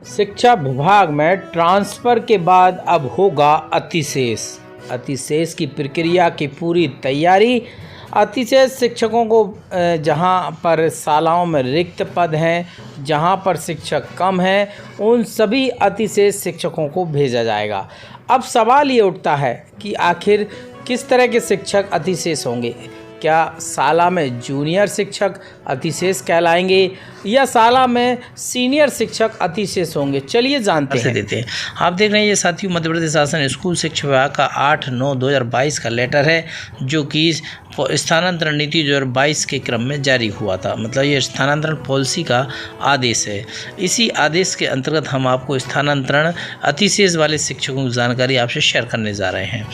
शिक्षा विभाग में ट्रांसफ़र के बाद अब होगा अतिशेष। अतिशेष की प्रक्रिया की पूरी तैयारी। अतिशेष शिक्षकों को जहां पर शालाओं में रिक्त पद हैं, जहां पर शिक्षक कम हैं, उन सभी अतिशेष शिक्षकों को भेजा जाएगा। अब सवाल ये उठता है कि आखिर किस तरह के शिक्षक अतिशेष होंगे। क्या शाला में जूनियर शिक्षक अतिशेष कहलाएंगे या शाला में सीनियर शिक्षक अतिशेष होंगे? चलिए जानते हैं। आप देख रहे हैं ये साथियों मध्य प्रदेश शासन स्कूल शिक्षा विभाग का 8/9/2022 का लेटर है, जो कि स्थानांतरण नीति 2022 के क्रम में जारी हुआ था। मतलब ये स्थानांतरण पॉलिसी का आदेश है। इसी आदेश के अंतर्गत हम आपको स्थानांतरण अतिशेष वाले शिक्षकों की जानकारी आपसे शेयर करने जा रहे हैं।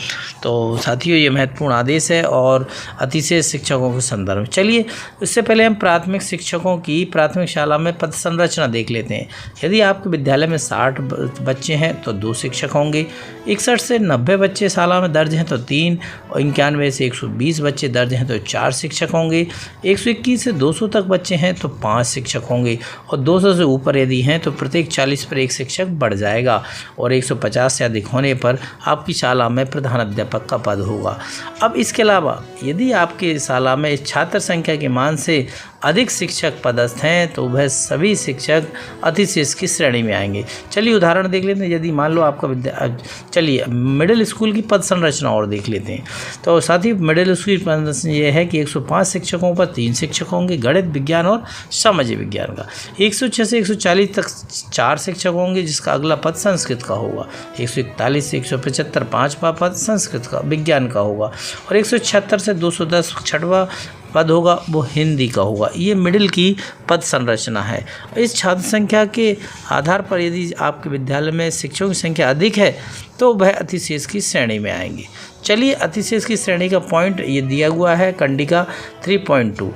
तो साथियों ये महत्वपूर्ण आदेश है और अतिशेष शिक्षकों के संदर्भ में। चलिए इससे पहले हम प्राथमिक शिक्षकों की प्राथमिक शाला में पद संरचना देख लेते हैं। यदि आपके विद्यालय में 60 बच्चे हैं तो 2 शिक्षक होंगे। 61 से 90 बच्चे शाला में दर्ज हैं तो 3, और 91 से 120 बच्चे दर्ज हैं तो 4 शिक्षक होंगे। 121 से 200 तक बच्चे हैं तो 5 शिक्षक होंगे, और 200 से ऊपर यदि हैं तो प्रत्येक 40 पर 1 शिक्षक बढ़ जाएगा, और 150 से अधिक होने पर आपकी शाला में प्रधान अध्यापक का पद होगा। अब इसके अलावा यदि आपके शाला में छात्र संख्या के मान से अधिक शिक्षक पदस्थ हैं तो वह सभी शिक्षक अतिशेष की श्रेणी में आएंगे। चलिए उदाहरण देख लेते हैं। यदि मान लो आपका चलिए मिडिल स्कूल की पद संरचना और देख लेते हैं। तो साथ ही मिडिल स्कूल की पद संरचना ये है कि 105 शिक्षकों पर 3 शिक्षक होंगे, गणित, विज्ञान और सामाजिक विज्ञान का। 106 से 140 तक 4 शिक्षक होंगे, जिसका अगला पद संस्कृत का होगा। 141 से 175 5वां पद संस्कृत का विज्ञान का होगा, और 176 से 210 6वां पद होगा वो हिंदी का होगा। ये मिडिल की पद संरचना है। इस छात्र संख्या के आधार पर यदि आपके विद्यालय में शिक्षकों की संख्या अधिक है तो वह अतिशेष की श्रेणी में आएंगे। चलिए अतिशेष की श्रेणी का पॉइंट ये दिया हुआ है। कंडिका 3.2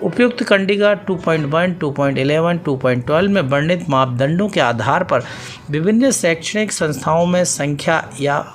उपयुक्त कंडिका 2.1, 2.11, 2.12 में वर्णित मापदंडों के आधार पर विभिन्न शैक्षणिक संस्थाओं में संख्या या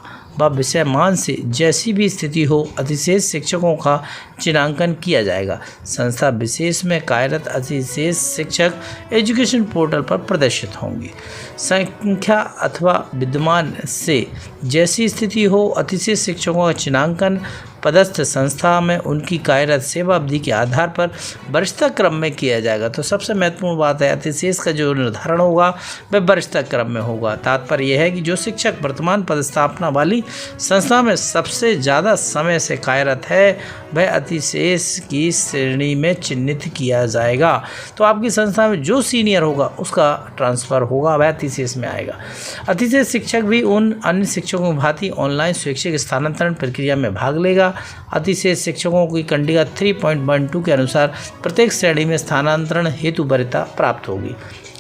विषय मान से जैसी भी स्थिति हो अतिशेष शिक्षकों का चिन्हांकन किया जाएगा। संस्था विशेष में कार्यरत अतिशेष शिक्षक एजुकेशन पोर्टल पर प्रदर्शित होंगे। संख्या अथवा विद्यमान से जैसी स्थिति हो अतिशेष शिक्षकों का चिन्हांकन पदस्थ संस्था में उनकी कार्यरत सेवा अवधि के आधार पर वरिष्ठता क्रम में किया जाएगा। तो सबसे महत्वपूर्ण बात है अतिशेष का जो निर्धारण होगा वह वरिष्ठता क्रम में होगा। तात्पर्य यह है कि जो शिक्षक वर्तमान पदस्थापना वाली संस्था में सबसे ज़्यादा समय से कार्यरत है वह अतिशेष की श्रेणी में चिन्हित किया जाएगा। तो आपकी संस्था में जो सीनियर होगा उसका ट्रांसफ़र होगा, वह अतिशेष में आएगा। अतिशेष शिक्षक भी उन अन्य शिक्षकों की भांति ऑनलाइन स्वैच्छिक स्थानांतरण प्रक्रिया में भाग लेगा। अतिशेष शिक्षकों की कंडिका 3.12 के अनुसार प्रत्येक श्रेणी में स्थानांतरण हेतु वरीयता प्राप्त होगी।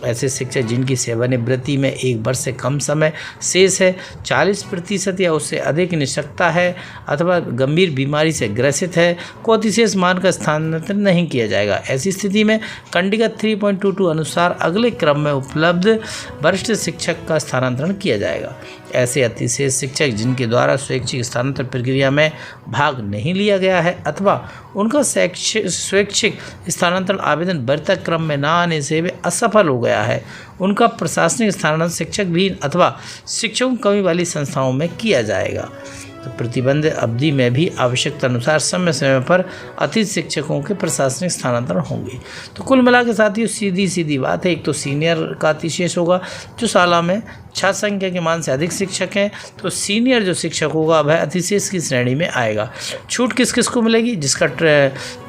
ऐसे शिक्षक जिनकी सेवानिवृत्ति में 1 वर्ष से कम समय शेष है, 40% या उससे अधिक निष्क्रियता है अथवा गंभीर बीमारी से ग्रसित है को अतिशेष मानकर स्थानांतरण नहीं किया जाएगा। ऐसी स्थिति में कंडिका 3.22 अनुसार अगले क्रम में उपलब्ध वरिष्ठ शिक्षक का स्थानांतरण किया जाएगा। ऐसे अतिशेष शिक्षक जिनके द्वारा स्वैच्छिक स्थानांतरण प्रक्रिया में भाग नहीं लिया गया है अथवा उनका स्वैच्छिक स्थानांतरण आवेदन वरीयता क्रम में न आने से वे असफल हो गया है, उनका प्रशासनिक स्थानांतरण शिक्षक भी अथवा शिक्षकों की कमी वाली संस्थाओं में किया जाएगा। तो प्रतिबंध अवधि में भी आवश्यकता अनुसार समय समय पर अतिथि शिक्षकों के प्रशासनिक स्थानांतरण होंगे। तो कुल मिला के साथ ही सीधी बात है। एक तो सीनियर का अतिशेष होगा जो शाला में छात्र संख्या के मान से अधिक शिक्षक हैं, तो सीनियर जो शिक्षक होगा वह अतिशेष की श्रेणी में आएगा। छूट किस किस को मिलेगी? जिसका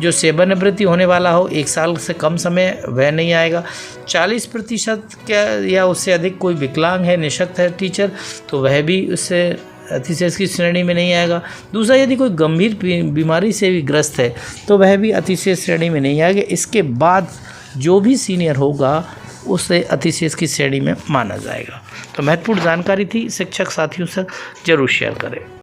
जो सेवानिवृत्ति होने वाला हो 1 साल से कम समय वह नहीं आएगा। 40% या उससे अधिक कोई विकलांग है, निःशक्त है टीचर, तो वह भी उससे अतिशेष की श्रेणी में नहीं आएगा। दूसरा यदि कोई गंभीर बीमारी से भी ग्रस्त है तो वह भी अतिशेष श्रेणी में नहीं आएगा। इसके बाद जो भी सीनियर होगा उसे अतिशेष की श्रेणी में माना जाएगा। तो महत्वपूर्ण जानकारी थी, शिक्षक साथियों से जरूर शेयर करें।